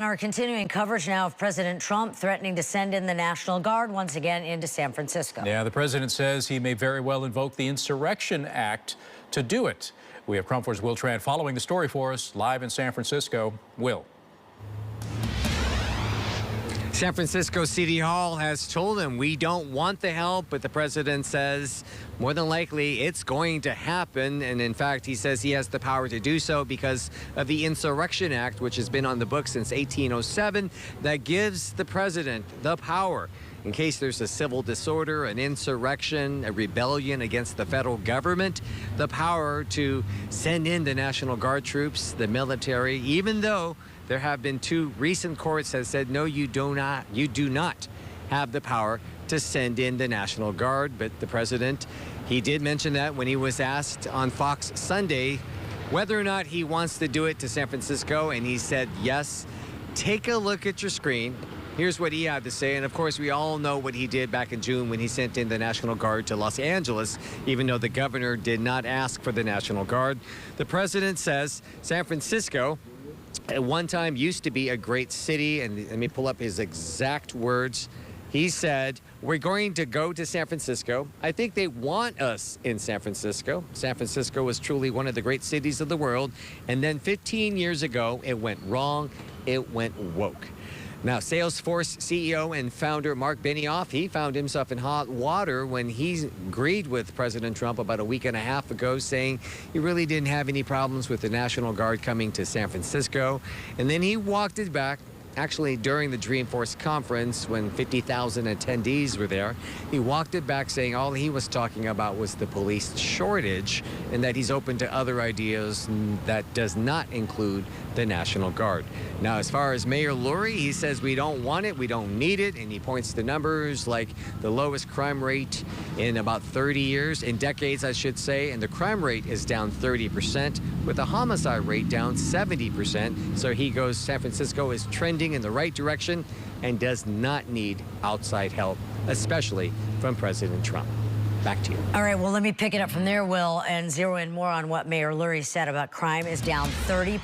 Our continuing coverage now of President Trump threatening to send in the National Guard once again into San Francisco. Yeah, the president says he may very well invoke the Insurrection Act to do it. We have KRON 4's Will Tran following the story for us live in San Francisco. Will. San Francisco City Hall has told him we don't want the help, but the president says more than likely it's going to happen. And in fact, he says he has the power to do so because of the Insurrection Act, which has been on the books since 1807, that gives the president the power in case there's a civil disorder, an insurrection, a rebellion against the federal government, the power to send in the National Guard troops, the military, even though there have been two recent courts that said, no, you do not have the power to send in the National Guard. But the president, he did mention that when he was asked on Fox Sunday whether or not he wants to do it to San Francisco, and he said, yes. Take a look at your screen. Here's what he had to say. And of course, we all know what he did back in June when he sent in the National Guard to Los Angeles, even though the governor did not ask for the National Guard. The president says San Francisco at one time used to be a great city, and let me pull up his exact words. He said, we're going to go to San Francisco. I think they want us in San Francisco. San Francisco was truly one of the great cities of the world. And then 15 years ago, it went wrong. It went woke. Now, Salesforce CEO and founder Mark Benioff, he found himself in hot water when he agreed with President Trump about a week and a half ago, saying he really didn't have any problems with the National Guard coming to San Francisco. And then he walked it back. Actually, during the Dreamforce conference, when 50,000 attendees were there, he walked it back, saying all he was talking about was the police shortage and that he's open to other ideas that does not include the National Guard. Now, as far as Mayor Lurie, he says we don't want it, we don't need it, and he points to numbers like the lowest crime rate in about 30 years, in decades, I should say, and the crime rate is down 30%, with the homicide rate down 70%. So he goes, San Francisco is trending in the right direction and does not need outside help, especially from President Trump. Back to you. All right, well, let me pick it up from there, Will, and zero in more on what Mayor Lurie said about crime is down 30%.